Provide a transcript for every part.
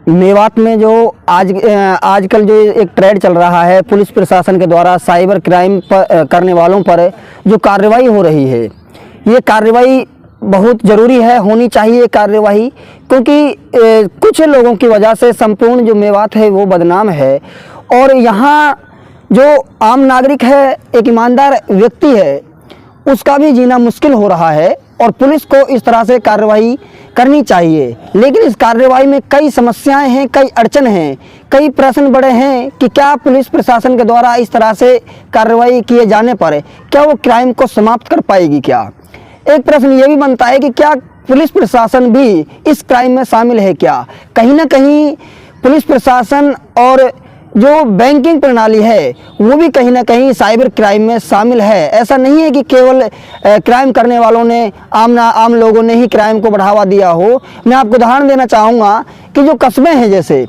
मेवात में जो आजकल जो एक ट्रेंड चल रहा है, पुलिस प्रशासन के द्वारा साइबर क्राइम करने वालों पर जो कार्रवाई हो रही है, ये कार्रवाई बहुत ज़रूरी है, होनी चाहिए कार्रवाई, क्योंकि कुछ लोगों की वजह से संपूर्ण जो मेवात है वो बदनाम है। और यहाँ जो आम नागरिक है, एक ईमानदार व्यक्ति है, उसका भी जीना मुश्किल हो रहा है और पुलिस को इस तरह से कार्रवाई करनी चाहिए। लेकिन इस कार्रवाई में कई समस्याएं हैं, कई अड़चन हैं, कई प्रश्न बड़े हैं कि क्या पुलिस प्रशासन के द्वारा इस तरह से कार्रवाई किए जाने पर क्या वो क्राइम को समाप्त कर पाएगी। क्या एक प्रश्न ये भी बनता है कि क्या पुलिस प्रशासन भी इस क्राइम में शामिल है। क्या कहीं ना कहीं पुलिस प्रशासन और जो बैंकिंग प्रणाली है वो भी कहीं ना कहीं साइबर क्राइम में शामिल है। ऐसा नहीं है कि केवल क्राइम करने वालों ने आम लोगों ने ही क्राइम को बढ़ावा दिया हो। मैं आपको उदाहरण देना चाहूँगा कि जो कस्बे हैं, जैसे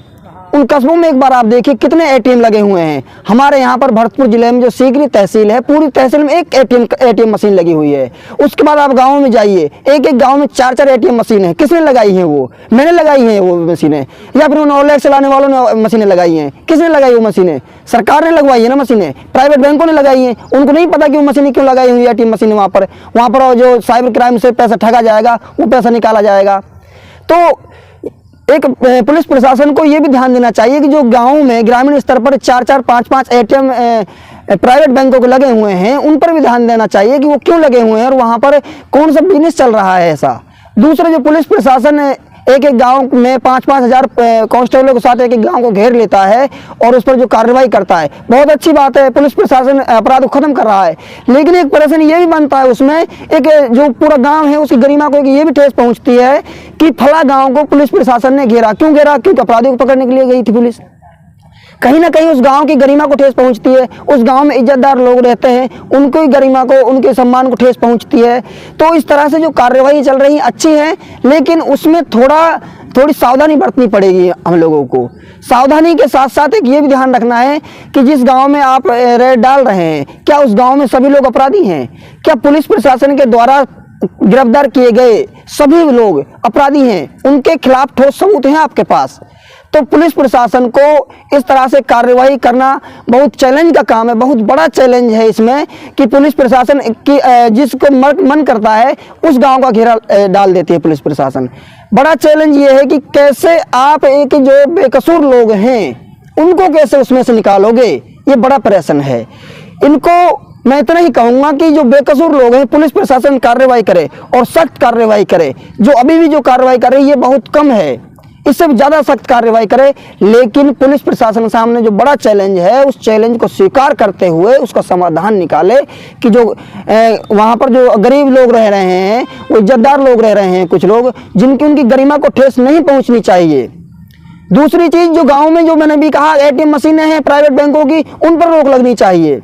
उन कस्बों में एक बार आप देखिए कितने एटीएम लगे हुए हैं। हमारे यहाँ पर भरतपुर जिले में जो सीगरी तहसील है, पूरी तहसील में एक एटीएम मशीन लगी हुई है। उसके बाद आप गाँव में जाइए, एक एक गाँव में 4-4 एटीएम मशीन है। किसने लगाई हैं? वो मैंने लगाई हैं वो मशीनें, या फिर उन ओलेक्स चलाने वालों ने मशीनें लगाई हैं। किसने लगाई वो मशीनें? सरकार ने लगवाई है ना मशीनें, प्राइवेट बैंकों ने लगाई हैं। उनको नहीं पता कि वो मशीनें क्यों लगाई हुई है एटीएम मशीनें वहाँ पर जो साइबर क्राइम से पैसा ठगा जाएगा, वो पैसा निकाला जाएगा। तो एक पुलिस प्रशासन को ये भी ध्यान देना चाहिए कि जो गाँव में ग्रामीण स्तर पर 4-4, 5-5 एटीएम प्राइवेट बैंकों को लगे हुए हैं, उन पर भी ध्यान देना चाहिए कि वो क्यों लगे हुए हैं और वहाँ पर कौन सा बिजनेस चल रहा है ऐसा। दूसरा, जो पुलिस प्रशासन एक एक गांव में 5-5 हज़ार कांस्टेबलों के साथ एक एक गांव को घेर लेता है और उस पर जो कार्रवाई करता है, बहुत अच्छी बात है, पुलिस प्रशासन अपराध को खत्म कर रहा है। लेकिन एक प्रश्न ये भी बनता है उसमें, एक जो पूरा गांव है उसकी गरिमा को ये भी ठेस पहुंचती है कि फला गांव को पुलिस प्रशासन ने घेरा। क्यों घेरा? क्योंकि अपराधियों को पकड़ने के लिए गई थी पुलिस। कहीं ना कहीं उस गांव की गरिमा को ठेस पहुंचती है। उस गांव में इज्जतदार लोग रहते हैं, उनको गरिमा को, उनके सम्मान को ठेस पहुंचती है। तो इस तरह से जो कार्रवाई चल रही अच्छी है, लेकिन उसमें थोड़ी सावधानी बरतनी पड़ेगी हम लोगों को। सावधानी के साथ साथ एक ये भी ध्यान रखना है कि जिस गांव में आप रेड डाल रहे हैं, क्या उस गांव में सभी लोग अपराधी हैं? क्या पुलिस प्रशासन के द्वारा गिरफ्तार किए गए सभी लोग अपराधी हैं? उनके खिलाफ ठोस सबूत हैं आपके पास? तो पुलिस प्रशासन को इस तरह से कार्रवाई करना बहुत चैलेंज का काम है, बहुत बड़ा चैलेंज है इसमें कि पुलिस प्रशासन की जिसको मन करता है उस गांव का घेरा डाल देती है पुलिस प्रशासन। बड़ा चैलेंज ये है कि कैसे आप एक जो बेकसूर लोग हैं उनको कैसे उसमें से निकालोगे, ये बड़ा प्रश्न है। इनको मैं इतना ही कहूँगा कि जो बेकसूर लोग हैं पुलिस प्रशासन कार्रवाई करे और सख्त कार्रवाई करे। जो अभी भी जो कार्रवाई कर रही है ये बहुत कम है, इससे भी ज़्यादा सख्त कार्रवाई करे। लेकिन पुलिस प्रशासन के सामने जो बड़ा चैलेंज है, उस चैलेंज को स्वीकार करते हुए उसका समाधान निकाले कि जो वहाँ पर जो गरीब लोग रह रहे हैं, वो इज्जतदार लोग रह रहे हैं, कुछ लोग जिनकी उनकी गरिमा को ठेस नहीं पहुँचनी चाहिए। दूसरी चीज़, जो गाँव में जो मैंने भी कहा एटीएम मशीनें हैं प्राइवेट बैंकों की, उन पर रोक लगनी चाहिए।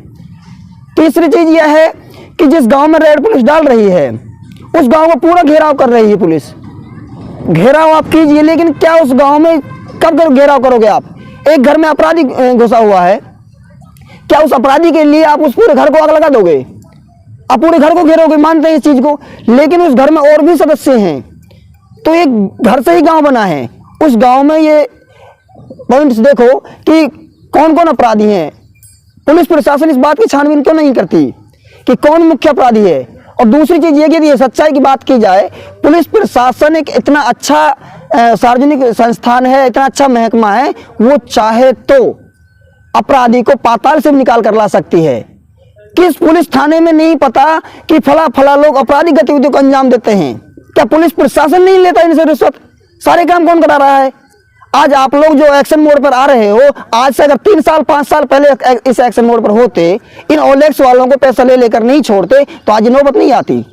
तीसरी चीज़ यह है कि जिस गाँव में रेड पुलिस डाल रही है उस गाँव को पूरा घेराव कर रही है पुलिस। घेराव आप कीजिए, लेकिन क्या उस गांव में कब घेराव करोगे आप? एक घर में अपराधी घुसा हुआ है, क्या उस अपराधी के लिए आप उस पूरे घर को आग लगा दोगे? आप पूरे घर को घेरोगे, मानते हैं इस चीज को, लेकिन उस घर में और भी सदस्य हैं। तो एक घर से ही गांव बना है, उस गांव में ये पॉइंट्स देखो कि कौन कौन अपराधी हैं। पुलिस प्रशासन इस बात की छानबीन क्यों नहीं करती कि कौन मुख्य अपराधी है? और दूसरी चीज़ ये कि सच्चाई की बात की जाए, पुलिस प्रशासन एक इतना अच्छा सार्वजनिक संस्थान है, इतना अच्छा महकमा है, वो चाहे तो अपराधी को पाताल से भी निकाल कर ला सकती है। किस पुलिस थाने में नहीं पता कि फला लोग अपराधी गतिविधियों को अंजाम देते हैं? क्या पुलिस प्रशासन नहीं लेता इनसे रिश्वत? सारे काम कौन करा रहा है? आज आप लोग जो एक्शन मोड पर आ रहे हो, आज से अगर 3 साल 5 साल पहले इस एक्शन मोड पर होते, इन ओलेक्स वालों को पैसा ले लेकर नहीं छोड़ते, तो आज नौबत नहीं आती।